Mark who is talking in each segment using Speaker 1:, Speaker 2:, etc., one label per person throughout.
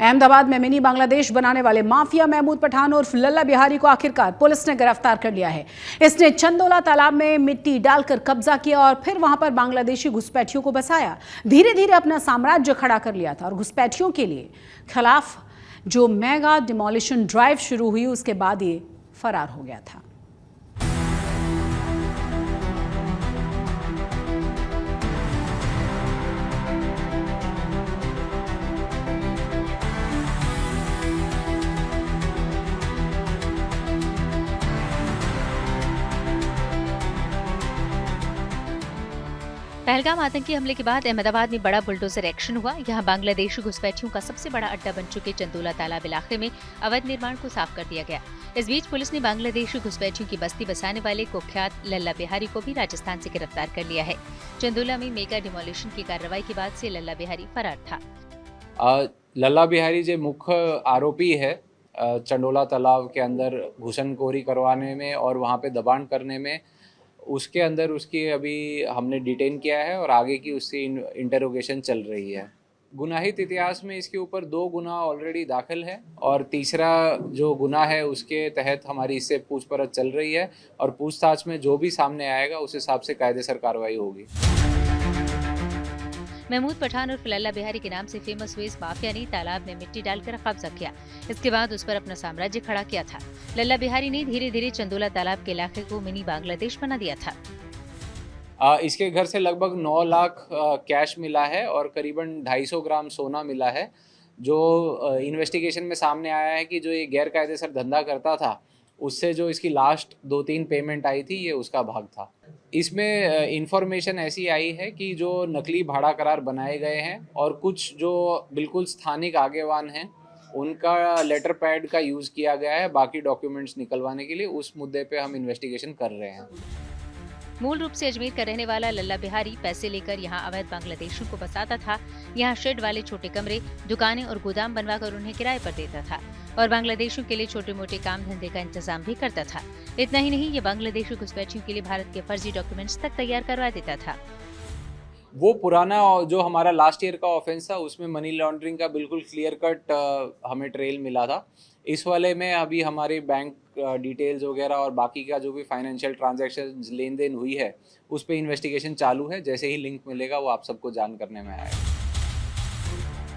Speaker 1: अहमदाबाद में मिनी बांग्लादेश बनाने वाले माफिया महमूद पठान उर्फ लल्ला बिहारी को आखिरकार पुलिस ने गिरफ्तार कर लिया है। इसने चंदोला तालाब में मिट्टी डालकर कब्जा किया और फिर वहां पर बांग्लादेशी घुसपैठियों को बसाया। धीरे धीरे अपना साम्राज्य खड़ा कर लिया था और घुसपैठियों के लिए खिलाफ जो मेगा डिमोलिशन ड्राइव शुरू हुई उसके बाद ये फरार हो गया था।
Speaker 2: पहलगाम आतंकी हमले के बाद अहमदाबाद में बड़ा बुलडोजर एक्शन हुआ। यहाँ बांग्लादेशी घुसपैठियों का सबसे बड़ा अड्डा बन चुके चंदोला तालाब इलाके में अवैध निर्माण को साफ कर दिया गया। इस बीच पुलिस ने बांग्लादेशी घुसपैठियों की बस्ती बसाने वाले कुख्यात लल्ला बिहारी को भी राजस्थान से गिरफ्तार कर लिया है। चंदोला में मेगा डिमोलिशन की कार्रवाई के बाद से लल्ला बिहारी फरार था।
Speaker 3: लल्ला बिहारी जो मुख्य आरोपी है चंदोला तालाब के अंदर घुसनखोरी करवाने में और वहाँ पे दबाण करने में, उसके अंदर उसकी अभी हमने डिटेन किया है और आगे की उससे इंटरोगेशन चल रही है। गुनाहित इतिहास में इसके ऊपर 2 गुना ऑलरेडी दाखिल है और तीसरा जो गुना है उसके तहत हमारी इससे पूछपरछ चल रही है और पूछताछ में जो भी सामने आएगा उस हिसाब से कायदेसर कार्रवाई होगी।
Speaker 2: महमूद पठान और लल्ला बिहारी के नाम से फेमस हुए इस माफिया ने तालाब में मिट्टी डालकर कब्जा किया। इसके बाद उस पर अपना साम्राज्य खड़ा किया था। लल्ला बिहारी ने धीरे धीरे चंदोला तालाब के इलाके को मिनी बांग्लादेश बना दिया था।
Speaker 3: इसके घर से लगभग 9 लाख कैश मिला है और करीबन 250 ग्राम सोना मिला है। जो इन्वेस्टिगेशन में सामने आया है कि जो ये गैर कायदेसर धंधा करता था उससे जो इसकी लास्ट 2-3 पेमेंट आई थी ये उसका भाग था। इसमें इंफॉर्मेशन ऐसी आई है कि जो नकली भाड़ा करार बनाए गए हैं और कुछ जो बिल्कुल स्थानिक आगेवान हैं उनका लेटर पैड का यूज़ किया गया है बाकी डॉक्यूमेंट्स निकलवाने के लिए। उस मुद्दे पे हम इन्वेस्टिगेशन कर रहे हैं।
Speaker 2: मूल रूप से अजमेर का रहने वाला लल्ला बिहारी पैसे लेकर यहाँ अवैध बांग्लादेशियों को बसाता था। यहाँ शेड वाले छोटे कमरे, दुकानें और गोदाम बनवाकर उन्हें किराए पर देता था और बांग्लादेशियों के लिए छोटे मोटे काम धंधे का इंतजाम भी करता था। इतना ही नहीं, ये बांग्लादेशी घुसपैठियों के लिए भारत के फर्जी डॉक्यूमेंट्स तक तैयार करवा देता था।
Speaker 3: वो पुराना जो हमारा लास्ट ईयर का ऑफेंस था उसमें मनी लॉन्ड्रिंग का बिल्कुल क्लियर कट हमें ट्रेल मिला था। इस वाले में अभी हमारी बैंक डिटेल्स वगैरह और बाकी का जो भी फाइनेंशियल ट्रांजैक्शन लेन देन हुई है उस पर इन्वेस्टिगेशन चालू है। जैसे ही लिंक मिलेगा वो आप सबको जान करने में आएगा।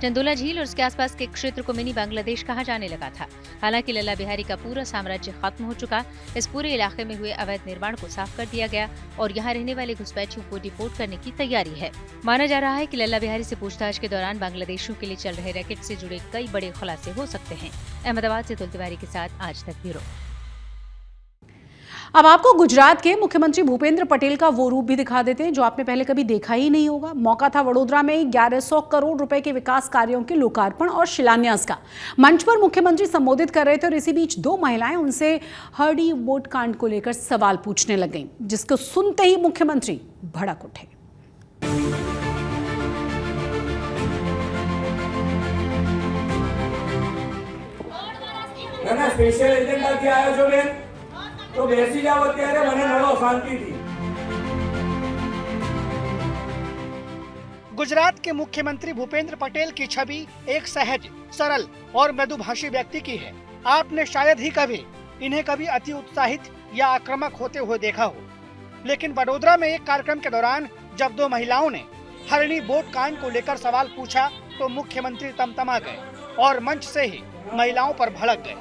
Speaker 2: चंदोला झील और उसके आसपास के क्षेत्र को मिनी बांग्लादेश कहा जाने लगा था। हालांकि लल्ला बिहारी का पूरा साम्राज्य खत्म हो चुका। इस पूरे इलाके में हुए अवैध निर्माण को साफ कर दिया गया और यहाँ रहने वाले घुसपैठियों को डिपोर्ट करने की तैयारी है। माना जा रहा है कि लल्ला बिहारी से पूछताछ के दौरान बांग्लादेशियों के लिए चल रहे रैकेट से जुड़े कई बड़े खुलासे हो सकते हैं। अहमदाबाद से तुल तिवारी के साथ आज तक ब्यूरो।
Speaker 1: अब आपको गुजरात के मुख्यमंत्री भूपेंद्र पटेल का वो रूप भी दिखा देते हैं जो आपने पहले कभी देखा ही नहीं होगा। मौका था वडोदरा में 1100 करोड़ रुपए के विकास कार्यों के लोकार्पण और शिलान्यास का। मंच पर मुख्यमंत्री संबोधित कर रहे थे और इसी बीच 2 महिलाएं उनसे हरडी बोट कांड को लेकर सवाल पूछने लग गईं, जिसको सुनते ही मुख्यमंत्री भड़क उठे।
Speaker 4: स्पेशल एजेंडा क्या है जो तो बेसी जाओ અત્યારે મને નડો શાંતિથી।
Speaker 5: गुजरात के मुख्यमंत्री भूपेंद्र पटेल की छवि एक सहज, सरल और मृदुभाषी व्यक्ति की है। आपने शायद ही इन्हें कभी अति उत्साहित या आक्रामक होते हुए देखा हो। लेकिन वडोदरा में एक कार्यक्रम के दौरान जब 2 महिलाओं ने हरणी बोट कांड को लेकर सवाल पूछा तो मुख्यमंत्री तमतमा गए और मंच से ही महिलाओं पर भड़क गए।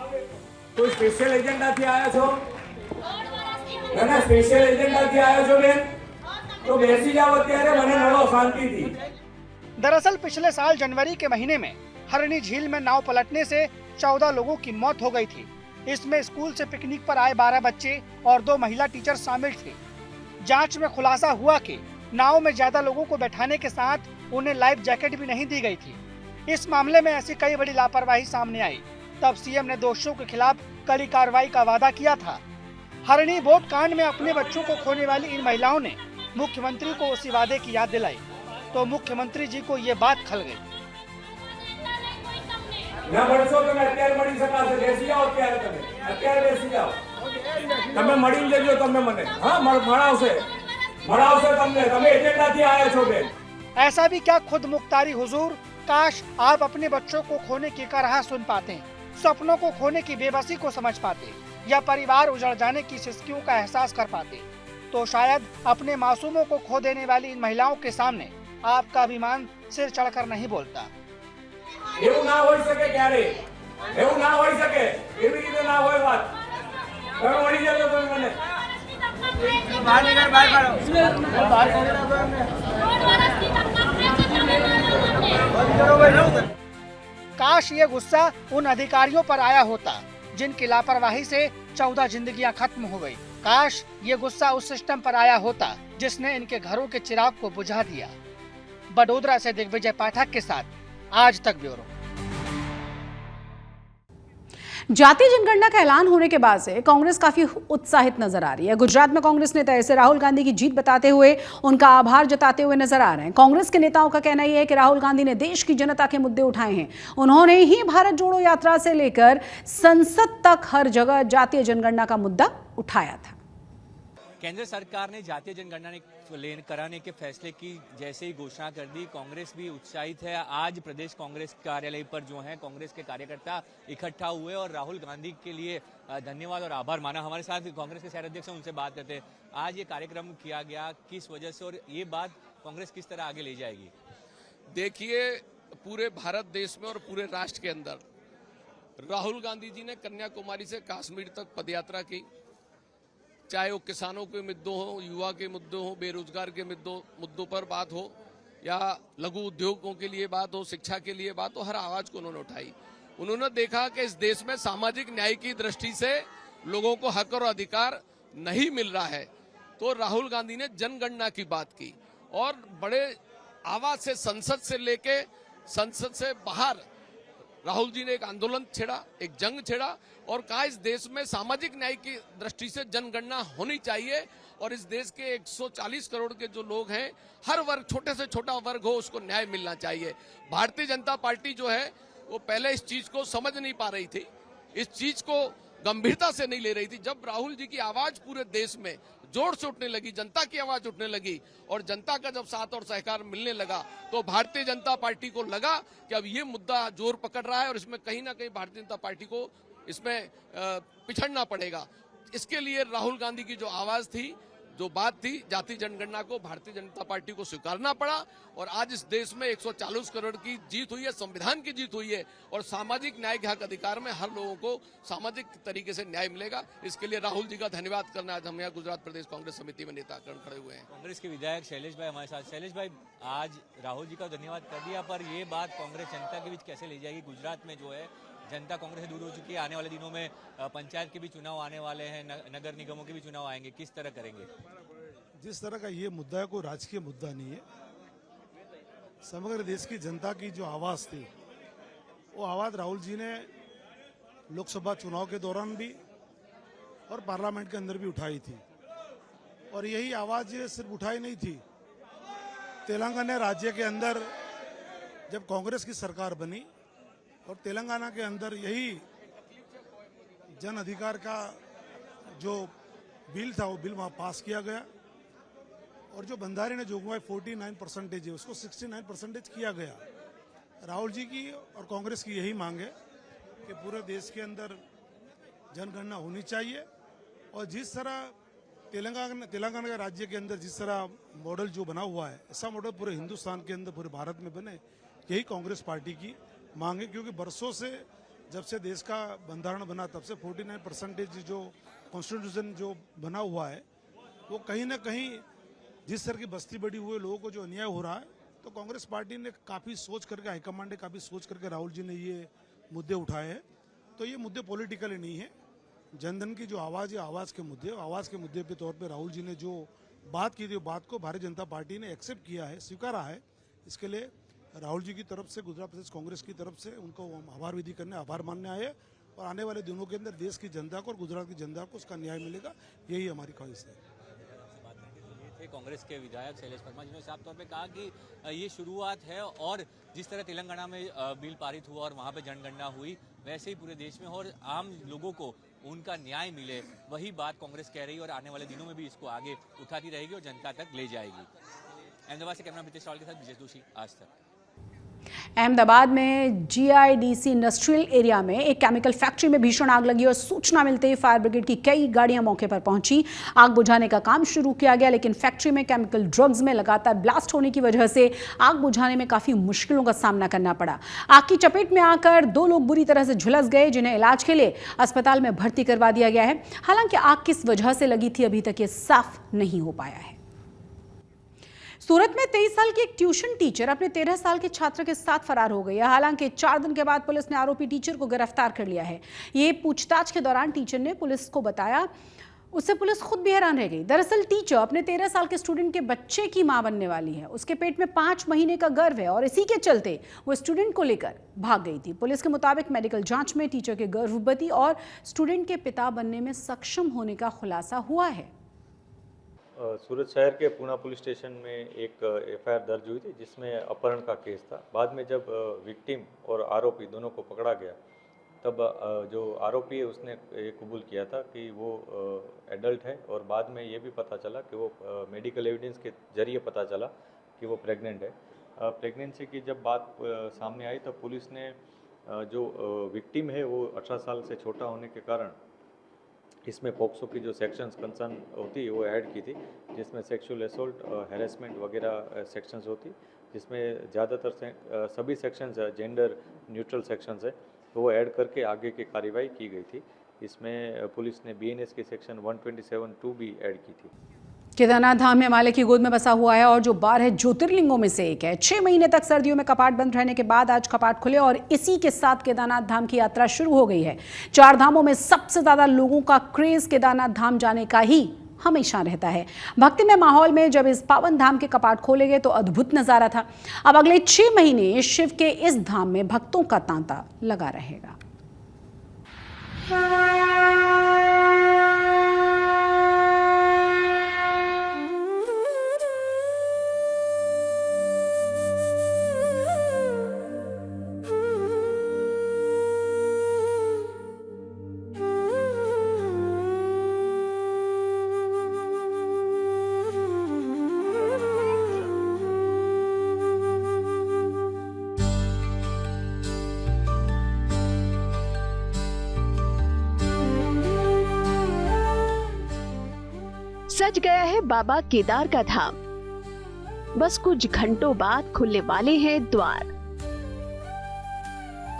Speaker 4: तो स्पेशल एजेंडा थी आया छो स्पेशल एजेंडा थी आया छो बेन तो बेसी जाओ અત્યારે મને નડો શાંતિથી।
Speaker 5: दरअसल पिछले साल जनवरी के महीने में हरणी झील में नाव पलटने से 14 लोगों की मौत हो गई थी। इसमें स्कूल से पिकनिक पर आए 12 बच्चे और 2 महिला टीचर शामिल थे। जांच में खुलासा हुआ कि नाव में ज्यादा लोगों को बैठाने के साथ उन्हें लाइफ जैकेट भी नहीं दी गई थी। इस मामले में ऐसी कई बड़ी लापरवाही सामने आई। तब सीएम ने दोषियों के खिलाफ कड़ी कार्रवाई का वादा किया था। हरणी बोट कांड में अपने बच्चों को खोने वाली इन महिलाओं ने मुख्यमंत्री को उसी वादे की याद दिलाई तो मुख्यमंत्री जी को ये बात खल गई।
Speaker 4: ना बरसो तो मैं અત્યારે મળી શકાશે, બેસી જાઓ અત્યારે, તમે અત્યારે બેસી જાઓ। તમે મળીને લેજો તમે મને હા મળાવશે તમને તમે એજન્ડાથી આવ્યા છો બેન।
Speaker 5: ऐसा भी क्या खुद मुख्तारी हुजूर, काश आप अपने बच्चों को खोने की कराह सुन पाते, सपनों को खोने की बेबसी को समझ पाते या परिवार उजड़ जाने की सिसकियों का एहसास कर पाते, तो शायद अपने मासूमों को खो देने वाली इन महिलाओं के सामने आपका अभिमान सिर चढ़कर नहीं बोलता।
Speaker 4: એવું ના હોઈ શકે ક્યારે, એવું ના હોઈ શકે, એવી રીતે ના હોય વાત। તમે મળી જજો તમે મને બહાર નીકળ, બહાર કાઢો, બહાર
Speaker 5: काश ये गुस्सा उन अधिकारियों पर आया होता जिनकी लापरवाही से 14 जिंदगियां खत्म हो गई। काश ये गुस्सा उस सिस्टम पर आया होता जिसने इनके घरों के चिराग को बुझा दिया। बड़ोदरा से दिग्विजय पाठक के साथ आज तक ब्यूरो।
Speaker 1: जातीय जनगणना का ऐलान होने के बाद से कांग्रेस काफी उत्साहित नजर आ रही है। गुजरात में कांग्रेस नेता ऐसे राहुल गांधी की जीत बताते हुए उनका आभार जताते हुए नजर आ रहे हैं। कांग्रेस के नेताओं का कहना यह है कि राहुल गांधी ने देश की जनता के मुद्दे उठाए हैं। उन्होंने ही भारत जोड़ो यात्रा से लेकर संसद तक हर जगह जातीय जनगणना का मुद्दा उठाया था।
Speaker 6: केंद्र सरकार ने जातीय जनगणना कराने के फैसले की जैसे ही घोषणा कर दी, कांग्रेस भी उत्साहित है। आज प्रदेश कांग्रेस कार्यालय पर जो है कांग्रेस के कार्यकर्ता इकट्ठा हुए और राहुल गांधी के लिए धन्यवाद और आभार माना। हमारे साथ कांग्रेस के शहर अध्यक्ष हैं, उनसे बात करते हैं। आज ये कार्यक्रम किया गया किस वजह से और ये बात कांग्रेस किस तरह आगे ले जाएगी?
Speaker 7: देखिए, पूरे भारत देश में और पूरे राष्ट्र के अंदर राहुल गांधी जी ने कन्याकुमारी से कश्मीर तक पदयात्रा की, चाहे वो किसानों के मुद्दों हो, युवा के मुद्दों हो, बेरोजगार के मुद्दों पर बात हो या लघु उद्योगों के लिए बात हो, शिक्षा के लिए बात हो, हर आवाज को उन्होंने उठाई। उन्होंने देखा कि इस देश में सामाजिक न्याय की दृष्टि से लोगों को हक और अधिकार नहीं मिल रहा है, तो राहुल गांधी ने जनगणना की बात की और बड़े आवाज से संसद से लेके संसद से बाहर राहुल जी ने एक आंदोलन छेड़ा, एक जंग छेड़ा और कहा इस देश में सामाजिक न्याय की दृष्टि से जनगणना होनी चाहिए और इस देश के 140 करोड़ के जो लोग हैं, हर वर्ग, छोटे से छोटा वर्ग हो, उसको न्याय मिलना चाहिए। भारतीय जनता पार्टी जो है वो पहले इस चीज को समझ नहीं पा रही थी, इस चीज को गंभीरता से नहीं ले रही थी। जब राहुल जी की आवाज पूरे देश में जोर से उठने लगी, जनता की आवाज उठने लगी और जनता का जब साथ और सहकार मिलने लगा, तो भारतीय जनता पार्टी को लगा कि अब ये मुद्दा जोर पकड़ रहा है और इसमें कहीं ना कहीं भारतीय जनता पार्टी को इसमें पिछड़ना पड़ेगा। इसके लिए राहुल गांधी की जो आवाज थी, जो बात थी, जातीय जनगणना को भारतीय जनता पार्टी को स्वीकारना पड़ा और आज इस देश में 140 करोड़ की जीत हुई है, संविधान की जीत हुई है और सामाजिक न्याय के हक अधिकार में हर लोगों को सामाजिक तरीके से न्याय मिलेगा। इसके लिए राहुल जी का धन्यवाद करना आज हम यहाँ गुजरात प्रदेश कांग्रेस समिति में नेतागण खड़े हुए हैं।
Speaker 6: कांग्रेस के विधायक शैलेश भाई हमारे साथ। शैलेश भाई, आज राहुल जी का धन्यवाद कर दिया, पर ये बात कांग्रेस जनता के बीच कैसे ले जाएगी? गुजरात में जो है जनता कांग्रेस से दूर हो चुकी है, आने वाले दिनों में पंचायत के भी चुनाव आने वाले हैं, नगर निगमों के भी चुनाव आएंगे, किस तरह करेंगे?
Speaker 8: जिस तरह का ये मुद्दा है, कोई राजकीय मुद्दा नहीं है। समग्र देश की जनता की जो आवाज थी, वो आवाज राहुल जी ने लोकसभा चुनाव के दौरान भी और पार्लियामेंट के अंदर भी उठाई थी और यही आवाज सिर्फ उठाई नहीं थी। तेलंगाना राज्य के अंदर जब कांग्रेस की सरकार बनी और तेलंगाना के अंदर यही जन अधिकार का जो बिल था, वो बिल वहां पास किया गया और जो बंधारी ने जोगवाई 49% है, उसको 69% किया गया। राहुल जी की और कांग्रेस की यही मांग है कि पूरे देश के अंदर जनगणना होनी चाहिए और जिस तरह तेलंगाना के राज्य के अंदर जिस तरह मॉडल जो बना हुआ है, ऐसा मॉडल पूरे हिंदुस्तान के अंदर, पूरे भारत में बने, यही कांग्रेस पार्टी की मांग है। क्योंकि बरसों से, जब से देश का बंधारण बना, तब से 49% जो कॉन्स्टिट्यूशन जो बना हुआ है, वो कहीं ना कहीं जिस तरह की बस्ती बड़ी हुई, लोगों को जो अन्याय हो रहा है, तो कांग्रेस पार्टी ने काफ़ी सोच करके, हाईकमांड ने काफ़ी सोच करके राहुल जी ने ये मुद्दे उठाए हैं। तो ये मुद्दे पॉलिटिकली नहीं है, जनधन की जो आवाज़ है, आवाज़ के मुद्दे पे तौर पे राहुल जी ने जो बात की थी, बात को भारतीय जनता पार्टी ने एक्सेप्ट किया है, स्वीकारा है। इसके लिए राहुल जी की तरफ से, गुजरात प्रदेश कांग्रेस की तरफ से उनको आभार विधि करने, आभार मानने आए और आने वाले दिनों के अंदर देश की जनता को और गुजरात की जनता को उसका न्याय मिलेगा, यही हमारी ख्वाहिश है।
Speaker 6: कांग्रेस के विधायक शैलेश वर्मा, जिन्होंने साफ तौर पे कहा कि ये शुरुआत है और जिस तरह तेलंगाना में बिल पारित हुआ और वहाँ पे जनगणना हुई, वैसे ही पूरे देश में और आम लोगों को उनका न्याय मिले, वही बात कांग्रेस कह रही है और आने वाले दिनों में भी इसको आगे उठाती रहेगी और जनता तक ले जाएगी। अहमदाबाद से कैमरा मितेश रावल के साथ विजय जोशी, आज तक।
Speaker 1: अहमदाबाद में जीआईडीसी इंडस्ट्रियल एरिया में एक केमिकल फैक्ट्री में भीषण आग लगी और सूचना मिलते ही फायर ब्रिगेड की कई गाड़ियां मौके पर पहुंची। आग बुझाने का काम शुरू किया गया, लेकिन फैक्ट्री में केमिकल ड्रग्स में लगातार ब्लास्ट होने की वजह से आग बुझाने में काफी मुश्किलों का सामना करना पड़ा। आग की चपेट में आकर 2 लोग बुरी तरह से झुलस गए, जिन्हें इलाज के लिए अस्पताल में भर्ती करवा दिया गया है। हालांकि आग किस वजह से लगी थी अभी तक ये साफ नहीं हो पाया है। सूरत में 23 साल की एक ट्यूशन टीचर अपने 13 साल के छात्र के साथ फरार हो गई है। हालांकि 4 दिन के बाद पुलिस ने आरोपी टीचर को गिरफ्तार कर लिया है। ये पूछताछ के दौरान टीचर ने पुलिस को बताया, उससे पुलिस खुद भी हैरान रह गई। दरअसल टीचर अपने 13 साल के स्टूडेंट के बच्चे की मां बनने वाली है। उसके पेट में 5 महीने का गर्भ है और इसी के चलते वो स्टूडेंट को लेकर भाग गई थी। पुलिस के मुताबिक मेडिकल जांच में टीचर के गर्भवती और स्टूडेंट के पिता बनने में सक्षम होने का खुलासा हुआ है।
Speaker 9: सूरत शहर के पूना पुलिस स्टेशन में एक एफआईआर दर्ज हुई थी, जिसमें अपहरण का केस था। बाद में जब विक्टिम और आरोपी दोनों को पकड़ा गया, तब जो आरोपी है उसने ये कबूल किया था कि वो एडल्ट है, और बाद में ये भी पता चला कि वो मेडिकल एविडेंस के जरिए पता चला कि वो प्रेग्नेंट है। प्रेगनेंसी की जब बात सामने आई, तब पुलिस ने जो विक्टिम है वो 18 साल से छोटा होने के कारण इसमें पॉक्सो की जो सेक्शंस कंसर्न होती है वो ऐड की थी, जिसमें सेक्सुअल असोल्ट, हैरेसमेंट वगैरह सेक्शंस होती, जिसमें ज़्यादातर सभी सेक्शंस जेंडर न्यूट्रल सेक्शंस है, तो वो ऐड करके आगे की कार्रवाई की गई थी। इसमें पुलिस ने बीएनएस की सेक्शन 127(2) भी ऐड की थी।
Speaker 1: केदारनाथ धाम हिमालय की गोद में बसा हुआ है और जो 12 ज्योतिर्लिंगों में से एक है। 6 महीने तक सर्दियों में कपाट बंद रहने के बाद आज कपाट खुले और इसी के साथ केदारनाथ धाम की यात्रा शुरू हो गई है। 4 धामों में सबसे ज्यादा लोगों का क्रेज केदारनाथ धाम जाने का ही हमेशा रहता है। भक्तिमय माहौल में जब इस पावन धाम के कपाट खोले गए तो अद्भुत नजारा था। अब अगले 6 महीने शिव के इस धाम में भक्तों का तांता लगा रहेगा।
Speaker 10: सज गया है बाबा केदार का धाम। बस कुछ घंटों बाद खुलने वाले हैं द्वार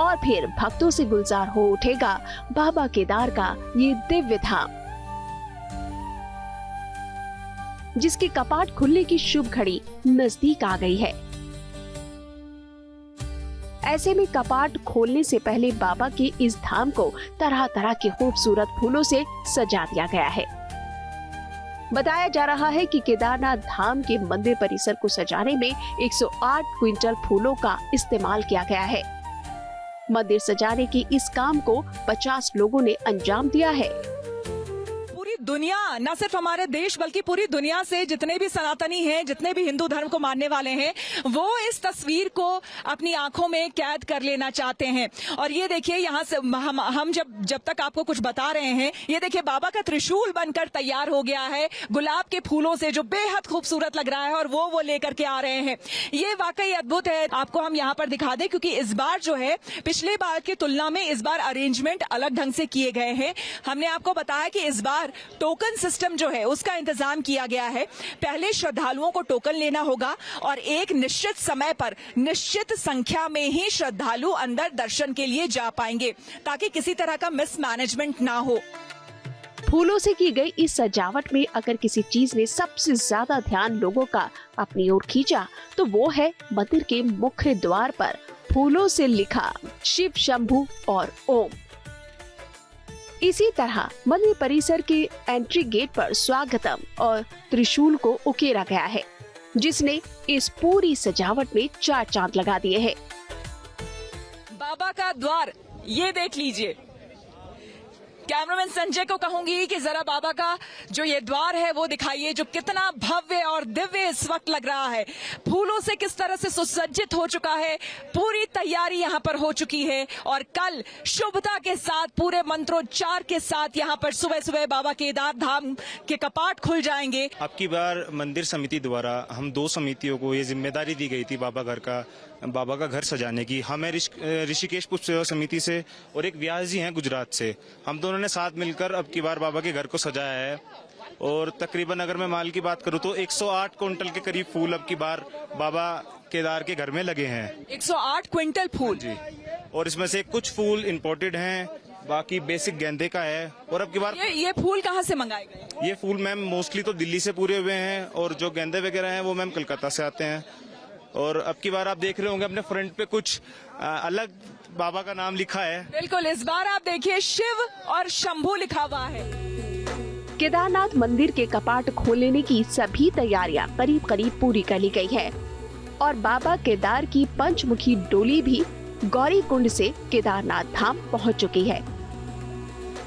Speaker 10: और फिर भक्तों से गुलजार हो उठेगा बाबा केदार का ये दिव्य धाम, जिसके कपाट खुलने की शुभ घड़ी नजदीक आ गई है। ऐसे में कपाट खोलने से पहले बाबा के इस धाम को तरह तरह के खूबसूरत फूलों से सजा दिया गया है। बताया जा रहा है कि केदारनाथ धाम के मंदिर परिसर को सजाने में 108 क्विंटल फूलों का इस्तेमाल किया गया है। मंदिर सजाने के इस काम को 50 लोगों ने अंजाम दिया है।
Speaker 11: पूरी दुनिया, न सिर्फ हमारे देश बल्कि पूरी दुनिया से जितने भी सनातनी हैं, जितने भी हिंदू धर्म को मानने वाले हैं, वो इस तस्वीर को अपनी आंखों में कैद कर लेना चाहते हैं। और ये देखिए, यहाँ से हम जब तक आपको कुछ बता रहे हैं, ये देखिए बाबा का त्रिशूल बनकर तैयार हो गया है गुलाब के फूलों से, जो बेहद खूबसूरत लग रहा है, और वो लेकर के आ रहे हैं। ये वाकई अद्भुत है। आपको हम यहाँ पर दिखा दें, क्योंकि इस बार जो है पिछले बार की तुलना में इस बार अरेंजमेंट अलग ढंग से किए गए हैं। हमने आपको बताया कि इस बार टोकन सिस्टम जो है उसका इंतजाम किया गया है। पहले श्रद्धालुओं को टोकन लेना होगा और एक निश्चित समय पर निश्चित संख्या में ही श्रद्धालु अंदर दर्शन के लिए जा पाएंगे, ताकि किसी तरह का मिसमैनेजमेंट ना हो।
Speaker 10: फूलों से की गई इस सजावट में अगर किसी चीज ने सबसे ज्यादा ध्यान लोगों का अपनी ओर खींचा तो वो है मंदिर के मुख्य द्वार पर फूलों से लिखा शिव शंभू और ओम। इसी तरह मंदिर परिसर के एंट्री गेट पर स्वागतम और त्रिशूल को उकेरा गया है, जिसने इस पूरी सजावट में 4 चांद लगा दिए हैं।
Speaker 11: बाबा का द्वार ये देख लीजिए, कैमरामैन संजय को कहूंगी कि जरा बाबा का जो ये द्वार है वो दिखाइए, जो कितना भव्य और दिव्य इस वक्त लग रहा है। फूलों से किस तरह से सुसज्जित हो चुका है, पूरी तैयारी यहाँ पर हो चुकी है और कल शुभता के साथ पूरे मंत्रोच्चार के साथ यहाँ पर सुबह सुबह बाबा केदार धाम के कपाट खुल जाएंगे।
Speaker 12: अब की बार मंदिर समिति द्वारा हम 2 समितियों को ये जिम्मेदारी दी गई थी बाबा का घर सजाने की। हमें ऋषिकेश पुष्प सेवा समिति से और एक व्यास जी हैं गुजरात से, हम दोनों ने साथ मिलकर अब की बार बाबा के घर को सजाया है। और तकरीबन अगर मैं माल की बात करूं तो 108 क्विंटल के करीब फूल अब की बार बाबा केदार के घर में लगे हैं।
Speaker 11: 108 क्विंटल फूल
Speaker 12: जी, और इसमें से कुछ फूल इंपोर्टेड हैं, बाकी बेसिक गेंदे का है। और अब की बार
Speaker 11: ये फूल कहाँ से मंगाए गए?
Speaker 12: ये फूल मैम मोस्टली तो दिल्ली से पूरे हुए हैं और जो गेंदे वगैरह हैं वो मैम कलकत्ता से आते हैं। और अब की बार आप देख रहे होंगे अपने फ्रंट पे कुछ अलग बाबा का नाम लिखा है।
Speaker 11: बिल्कुल, इस बार आप देखिए शिव और शंभू लिखा हुआ है।
Speaker 10: केदारनाथ मंदिर के कपाट खोलने की सभी तैयारियां करीब करीब पूरी कर ली गई है और बाबा केदार की पंचमुखी डोली भी गौरी कुंड से केदारनाथ धाम पहुंच चुकी है।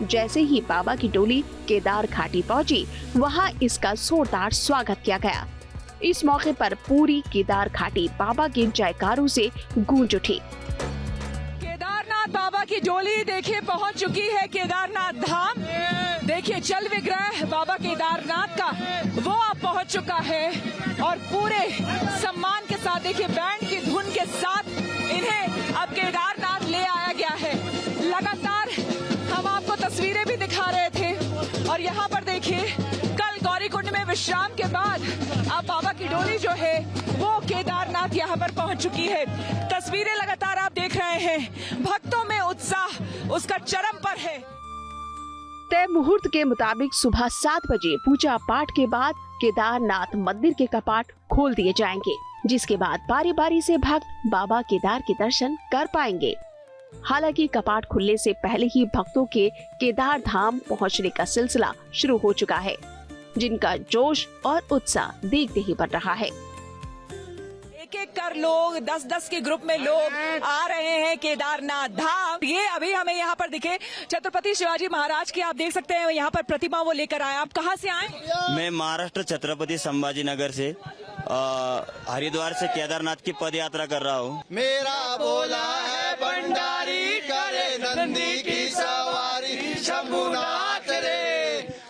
Speaker 10: जैसे ही बाबा की डोली केदार घाटी पहुंची, वहां इसका जोरदार स्वागत किया गया। इस मौके पर पूरी केदार घाटी बाबा के जयकारों से गूंज उठी।
Speaker 11: केदारनाथ बाबा की डोली देखिए पहुंच चुकी है केदारनाथ धाम। देखिए चल विग्रह बाबा केदारनाथ का वो अब पहुंच चुका है और पूरे सम्मान के साथ देखिए बैंड की धुन के साथ इन्हें अब केदारनाथ ले आया गया है। लगातार हम आपको तस्वीरें भी दिखा रहे थे और यहाँ पर देखिए कल गौरी कुंड में विश्राम के बाद अब बाबा की डोली जो है वो केदारनाथ यहाँ पर पहुंच चुकी है। तस्वीरें लगातार आप देख रहे हैं, भक्तों में उत्साह उसका चरम पर है।
Speaker 10: तय मुहूर्त के मुताबिक सुबह 7 बजे पूजा पाठ के बाद केदारनाथ मंदिर के कपाट खोल दिए जाएंगे, जिसके बाद बारी बारी से भक्त बाबा केदार के दर्शन कर पाएंगे। हालांकि कपाट खुलने से पहले ही भक्तों के केदार धाम पहुंचने का सिलसिला शुरू हो चुका है, जिनका जोश और उत्साह देखते ही बढ़ रहा है।
Speaker 11: एक कर लोग 10-10 के ग्रुप में लोग आ रहे हैं केदारनाथ धाम। ये अभी हमें यहाँ पर दिखे छत्रपति शिवाजी महाराज की, आप देख सकते हैं यहाँ पर प्रतिमा वो लेकर आए। आप कहाँ से आए?
Speaker 13: मैं महाराष्ट्र छत्रपति संभाजी नगर से हरिद्वार से केदारनाथ की पद यात्रा कर रहा हूँ।
Speaker 14: मेरा बोला है भंडारी करे नंदी की सवारी, शंभुनाथ रे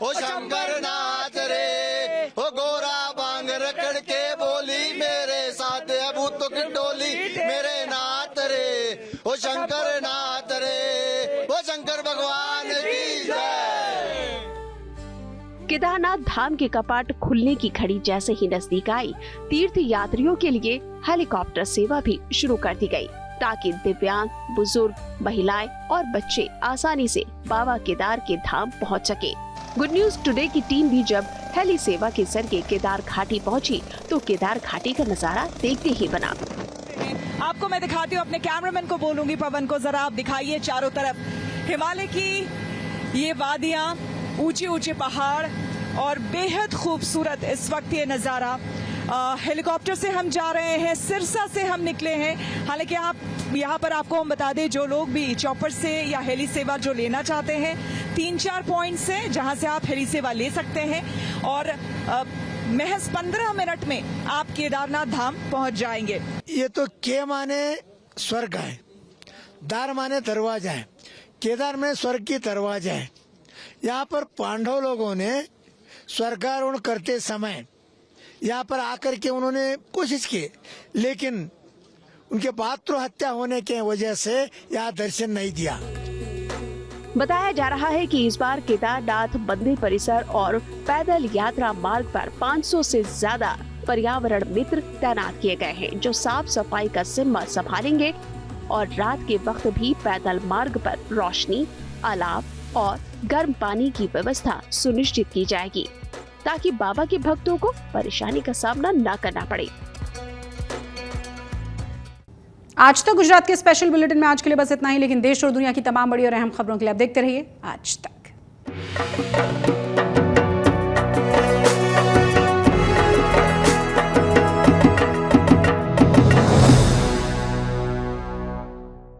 Speaker 14: ओ शंकर नाथ रे ओ गोरा बांग रकड़ के बोली मेरे साथ अबूत की डोली मेरे नाथ रे ओ शंकर नाथ रे ओ शंकर भगवान की जय।
Speaker 10: केदारनाथ धाम के कपाट खुलने की घड़ी जैसे ही नजदीक आई, तीर्थ यात्रियों के लिए हेलीकॉप्टर सेवा भी शुरू कर दी गई, ताकि दिव्यांग, बुजुर्ग, महिलाएं और बच्चे आसानी से बाबा केदार के धाम पहुंच सके। गुड न्यूज टुडे की टीम भी जब हेली सेवा के जरिए केदार घाटी पहुंची, तो केदार घाटी का नजारा देखते ही बना।
Speaker 11: आपको मैं दिखाती हूँ, अपने कैमरामैन को बोलूंगी पवन को, जरा आप दिखाइए चारों तरफ हिमालय की ये वादियां, ऊंचे ऊंचे पहाड़ और बेहद खूबसूरत इस वक्त ये नजारा। हेलीकॉप्टर से हम जा रहे हैं, सिरसा से हम निकले हैं। हालांकि आप यहाँ पर आपको हम बता दें, जो लोग भी चॉपर से या हेली सेवा जो लेना चाहते हैं, 3-4 पॉइंट से जहाँ से आप हेली सेवा ले सकते हैं और महज 15 मिनट में आप केदारनाथ धाम पहुँच जाएंगे।
Speaker 15: ये तो के माने स्वर्ग है, दार माने दरवाजा है, केदार में स्वर्ग की दरवाजा है। यहाँ पर पांडव लोगों ने स्वर्गारोहण करते समय यहाँ पर आकर के उन्होंने कोशिश की, लेकिन उनके पात्र हत्या होने के वजह से यहाँ दर्शन नहीं दिया।
Speaker 10: बताया जा रहा है कि इस बार केदारनाथ मंदिर परिसर और पैदल यात्रा मार्ग पर 500 से ज्यादा पर्यावरण मित्र तैनात किए गए हैं, जो साफ सफाई का जिम्मा संभालेंगे और रात के वक्त भी पैदल मार्ग पर रोशनी, अलाव और गर्म पानी की व्यवस्था सुनिश्चित की जाएगी, ताकि बाबा के भक्तों को परेशानी का सामना न करना पड़े।
Speaker 1: आज तक गुजरात के स्पेशल बुलेटिन में आज के लिए बस इतना ही, लेकिन देश और दुनिया की तमाम बड़ी और अहम खबरों के लिए आप देखते रहिए आज तक।